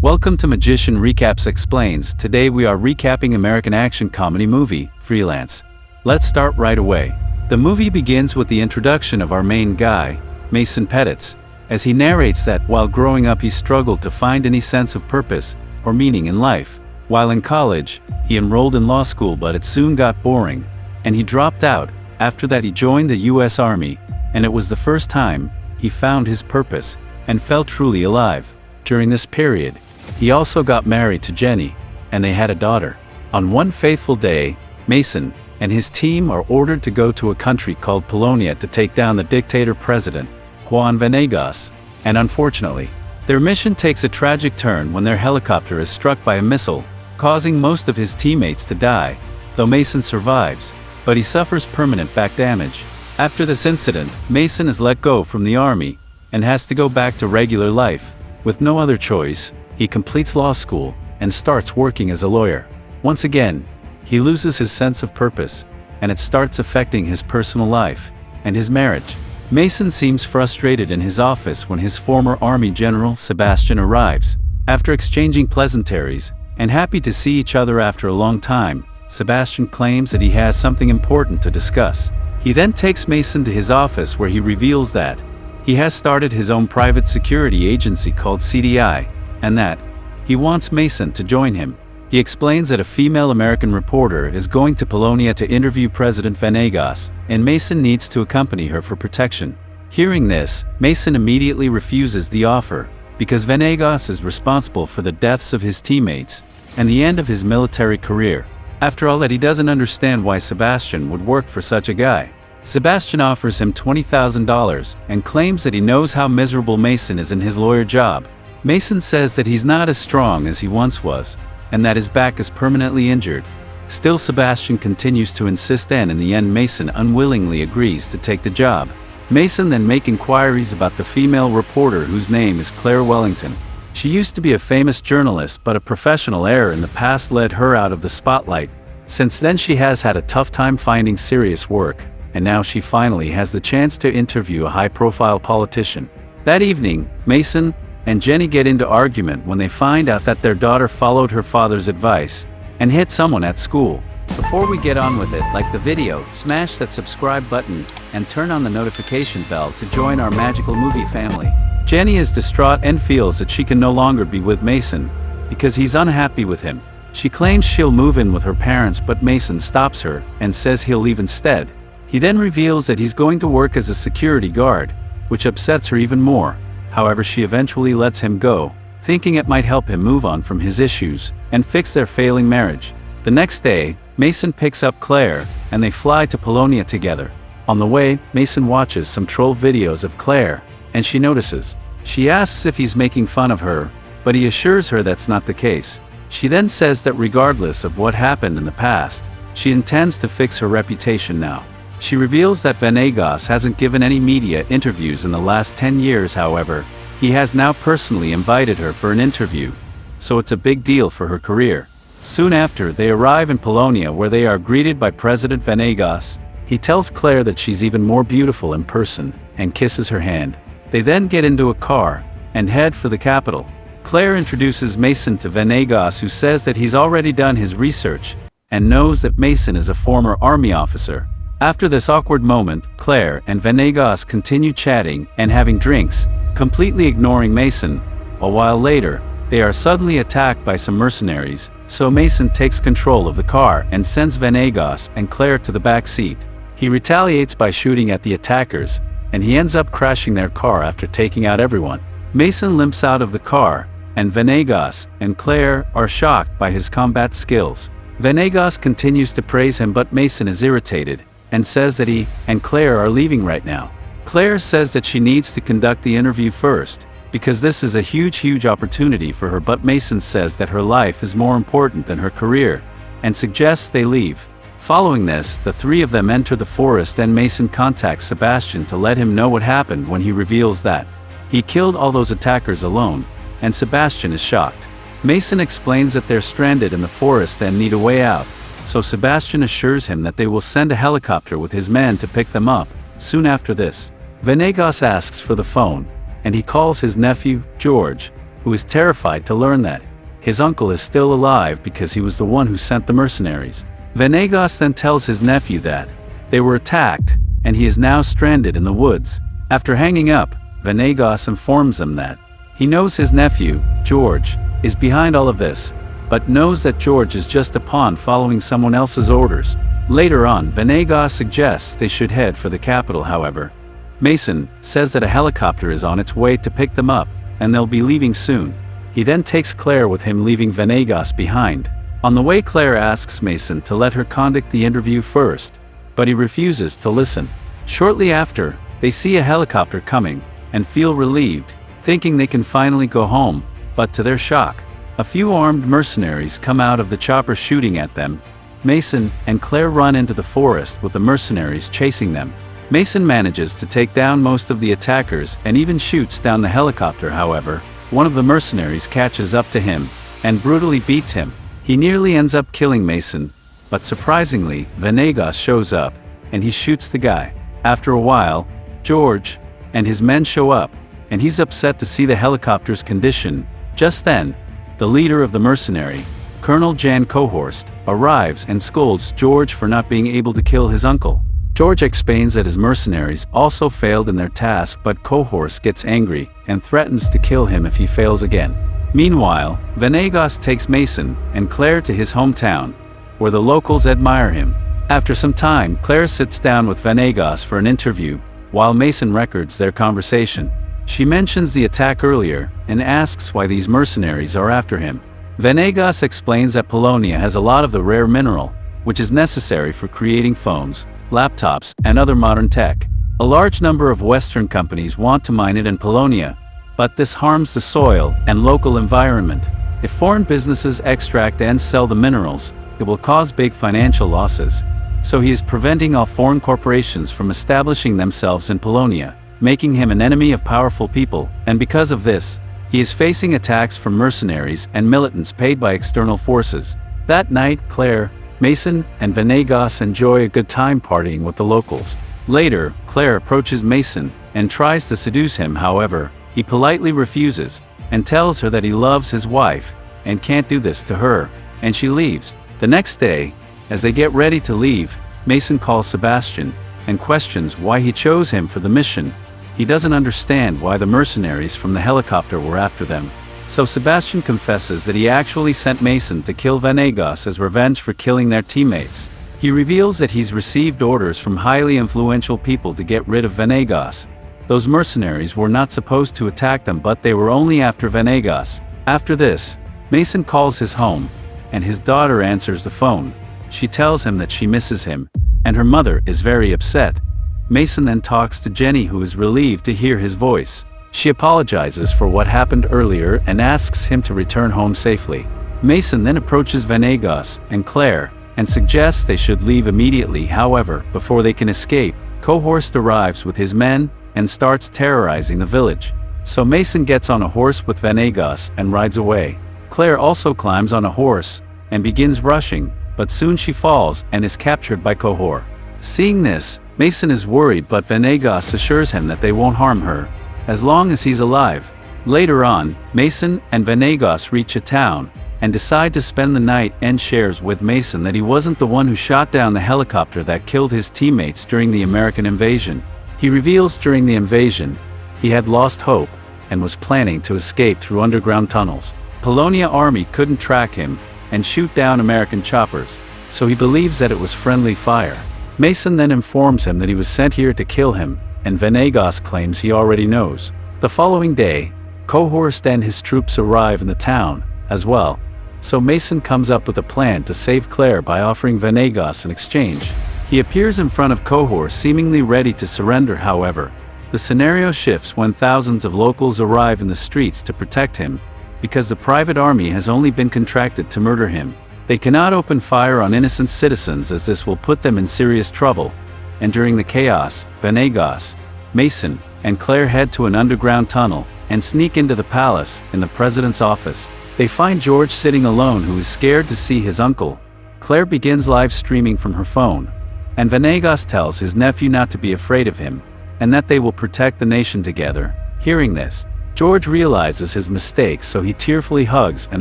Welcome to Magician Recaps Explains. Today we are recapping American action comedy movie, Freelance. Let's start right away. The movie begins with the introduction of our main guy, Mason Petitz, as he narrates that while growing up he struggled to find any sense of purpose or meaning in life. While in college, he enrolled in law school, but it soon got boring, and he dropped out. After that he joined the U.S. Army, and it was the first time he found his purpose and felt truly alive. During this period, he also got married to Jenny, and they had a daughter. On one fateful day, Mason and his team are ordered to go to a country called Polonia to take down the dictator president, Juan, and unfortunately, their mission takes a tragic turn when their helicopter is struck by a missile, causing most of his teammates to die, though Mason survives, but he suffers permanent back damage. After this incident, Mason is let go from the army and has to go back to regular life. With no other choice, he completes law school and starts working as a lawyer. Once again, he loses his sense of purpose, and it starts affecting his personal life and his marriage. Mason seems frustrated in his office when his former army general Sebastian arrives. After exchanging pleasantries and happy to see each other after a long time, Sebastian claims that he has something important to discuss. He then takes Mason to his office where he reveals that he has started his own private security agency called CDI, and that he wants Mason to join him. He explains that a female American reporter is going to Polonia to interview President Venegas, and Mason needs to accompany her for protection. Hearing this, Mason immediately refuses the offer, because Venegas is responsible for the deaths of his teammates and the end of his military career. After all that, he doesn't understand why Sebastian would work for such a guy. Sebastian offers him $20,000 and claims that he knows how miserable Mason is in his lawyer job. Mason says that he's not as strong as he once was, and that his back is permanently injured. Still, Sebastian continues to insist, and in the end Mason unwillingly agrees to take the job. Mason then makes inquiries about the female reporter whose name is Claire Wellington. She used to be a famous journalist, but a professional error in the past led her out of the spotlight. Since then she has had a tough time finding serious work, and now she finally has the chance to interview a high-profile politician. That evening, Mason and Jenny get into argument when they find out that their daughter followed her father's advice and hit someone at school. Before we get on with it, like the video, smash that subscribe button, and turn on the notification bell to join our magical movie family. Jenny is distraught and feels that she can no longer be with Mason because he's unhappy with him. She claims she'll move in with her parents, but Mason stops her and says he'll leave instead. He then reveals that he's going to work as a security guard, which upsets her even more. However, she eventually lets him go, thinking it might help him move on from his issues and fix their failing marriage. The next day, Mason picks up Claire, and they fly to Polonia together. On the way, Mason watches some troll videos of Claire, and she notices. She asks if he's making fun of her, but he assures her that's not the case. She then says that regardless of what happened in the past, she intends to fix her reputation now. She reveals that Venegas hasn't given any media interviews in the last 10 years. However, he has now personally invited her for an interview, so it's a big deal for her career. Soon after, they arrive in Polonia, where they are greeted by President Venegas. He tells Claire that she's even more beautiful in person and kisses her hand. They then get into a car and head for the capital. Claire introduces Mason to Venegas, who says that he's already done his research and knows that Mason is a former army officer. After this awkward moment, Claire and Venegas continue chatting and having drinks, completely ignoring Mason. A while later, they are suddenly attacked by some mercenaries, so Mason takes control of the car and sends Venegas and Claire to the back seat. He retaliates by shooting at the attackers, and he ends up crashing their car after taking out everyone. Mason limps out of the car, and Venegas and Claire are shocked by his combat skills. Venegas continues to praise him, but Mason is irritated and says that he and Claire are leaving right now. Claire says that she needs to conduct the interview first, because this is a huge opportunity for her, but Mason says that her life is more important than her career, and suggests they leave. Following this, the three of them enter the forest, and Mason contacts Sebastian to let him know what happened when he reveals that he killed all those attackers alone, and Sebastian is shocked. Mason explains that they're stranded in the forest and need a way out, so Sebastian assures him that they will send a helicopter with his men to pick them up. Soon after this, Venegas asks for the phone, and he calls his nephew, George, who is terrified to learn that his uncle is still alive because he was the one who sent the mercenaries. Venegas then tells his nephew that they were attacked, and he is now stranded in the woods. After hanging up, Venegas informs them that he knows his nephew, George, is behind all of this, but knows that George is just a pawn following someone else's orders. Later on, Venegas suggests they should head for the capital. However, Mason says that a helicopter is on its way to pick them up, and they'll be leaving soon. He then takes Claire with him, leaving Venegas behind. On the way, Claire asks Mason to let her conduct the interview first, but he refuses to listen. Shortly after, they see a helicopter coming, and feel relieved, thinking they can finally go home, but to their shock, a few armed mercenaries come out of the chopper shooting at them. Mason and Claire run into the forest with the mercenaries chasing them. Mason manages to take down most of the attackers and even shoots down the helicopter. However, one of the mercenaries catches up to him and brutally beats him. He nearly ends up killing Mason, but surprisingly, Venegas shows up, and he shoots the guy. After a while, George and his men show up, and he's upset to see the helicopter's condition. Just then, the leader of the mercenary, Colonel Jan Cohorst, arrives and scolds George for not being able to kill his uncle. George explains that his mercenaries also failed in their task, but Cohorst gets angry and threatens to kill him if he fails again. Meanwhile, Venegas takes Mason and Claire to his hometown, where the locals admire him. After some time, Claire sits down with Venegas for an interview, while Mason records their conversation. She mentions the attack earlier, and asks why these mercenaries are after him. Venegas explains that Polonia has a lot of the rare mineral, which is necessary for creating phones, laptops, and other modern tech. A large number of Western companies want to mine it in Polonia, but this harms the soil and local environment. If foreign businesses extract and sell the minerals, it will cause big financial losses. So he is preventing all foreign corporations from establishing themselves in Polonia, making him an enemy of powerful people, and because of this, he is facing attacks from mercenaries and militants paid by external forces. That night, Claire, Mason, and Venegas enjoy a good time partying with the locals. Later, Claire approaches Mason and tries to seduce him. However, he politely refuses and tells her that he loves his wife and can't do this to her, and she leaves. The next day, as they get ready to leave, Mason calls Sebastian and questions why he chose him for the mission. He doesn't understand why the mercenaries from the helicopter were after them. So Sebastian confesses that he actually sent Mason to kill Venegas as revenge for killing their teammates. He reveals that he's received orders from highly influential people to get rid of Venegas. Those mercenaries were not supposed to attack them, but they were only after Venegas. After this, Mason calls his home, and his daughter answers the phone. She tells him that she misses him, and her mother is very upset. Mason then talks to Jenny, who is relieved to hear his voice. She apologizes for what happened earlier and asks him to return home safely. Mason then approaches Venegas and Claire and suggests they should leave immediately. However, before they can escape, Cohorst arrives with his men and starts terrorizing the village. So Mason gets on a horse with Venegas and rides away. Claire also climbs on a horse and begins rushing, but soon she falls and is captured by Cohort. Seeing this, Mason is worried, but Venegas assures him that they won't harm her, as long as he's alive. Later on, Mason and Venegas reach a town, and decide to spend the night, and shares with Mason that he wasn't the one who shot down the helicopter that killed his teammates during the American invasion. He reveals during the invasion, he had lost hope, and was planning to escape through underground tunnels. Polonia army couldn't track him, and shoot down American choppers, so he believes that it was friendly fire. Mason then informs him that he was sent here to kill him, and Venegas claims he already knows. The following day, Cohorst and his troops arrive in the town, as well. So Mason comes up with a plan to save Claire by offering Venegas an exchange. He appears in front of Cohorst seemingly ready to surrender. However, the scenario shifts when thousands of locals arrive in the streets to protect him, because the private army has only been contracted to murder him. They cannot open fire on innocent citizens, as this will put them in serious trouble. And during the chaos, Venegas, Mason, and Claire head to an underground tunnel, and sneak into the palace, in the president's office. They find George sitting alone, who is scared to see his uncle. Claire begins live streaming from her phone, and Venegas tells his nephew not to be afraid of him, and that they will protect the nation together. Hearing this, George realizes his mistake, so he tearfully hugs and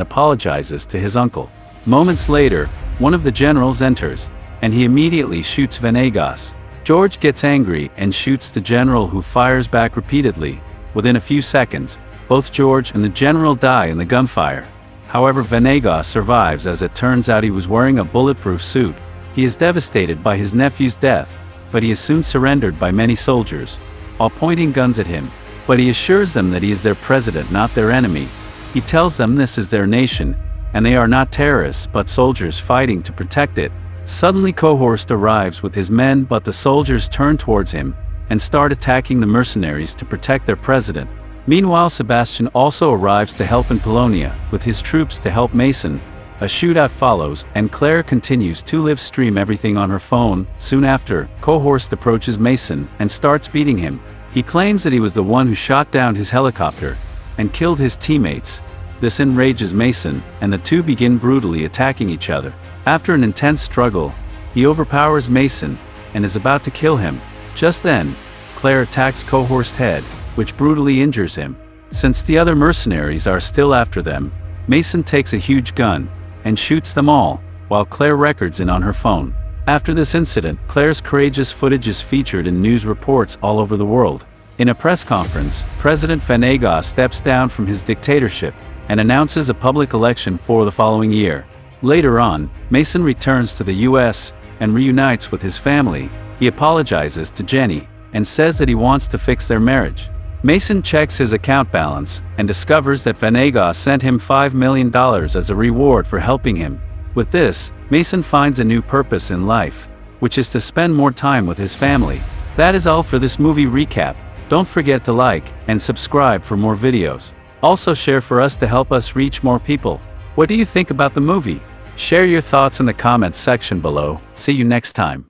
apologizes to his uncle. Moments later, one of the generals enters, and he immediately shoots Venegas. George gets angry and shoots the general, who fires back repeatedly. Within a few seconds, both George and the general die in the gunfire. However, Venegas survives, as it turns out he was wearing a bulletproof suit. He is devastated by his nephew's death, but he is soon surrendered by many soldiers, all pointing guns at him. But he assures them that he is their president, not their enemy. He tells them this is their nation, and they are not terrorists but soldiers fighting to protect it. Suddenly Cohorst arrives with his men, but the soldiers turn towards him and start attacking the mercenaries to protect their president. Meanwhile, Sebastian also arrives to help in Polonia with his troops to help Mason. A shootout follows, and Claire continues to live stream everything on her phone. Soon after, Cohorst approaches Mason and starts beating him. He claims that he was the one who shot down his helicopter and killed his teammates. This enrages Mason, and the two begin brutally attacking each other. After an intense struggle, he overpowers Mason and is about to kill him. Just then, Claire attacks Cohorst's head, which brutally injures him. Since the other mercenaries are still after them, Mason takes a huge gun and shoots them all, while Claire records it on her phone. After this incident, Claire's courageous footage is featured in news reports all over the world. In a press conference, President Venegas steps down from his dictatorship and announces a public election for the following year. Later on, Mason returns to the US and reunites with his family. He apologizes to Jenny and says that he wants to fix their marriage. Mason checks his account balance and discovers that Venegas sent him $5 million as a reward for helping him. With this, Mason finds a new purpose in life, which is to spend more time with his family. That is all for this movie recap. Don't forget to like and subscribe for more videos. Also share for us to help us reach more people. What do you think about the movie? Share your thoughts in the comments section below. See you next time.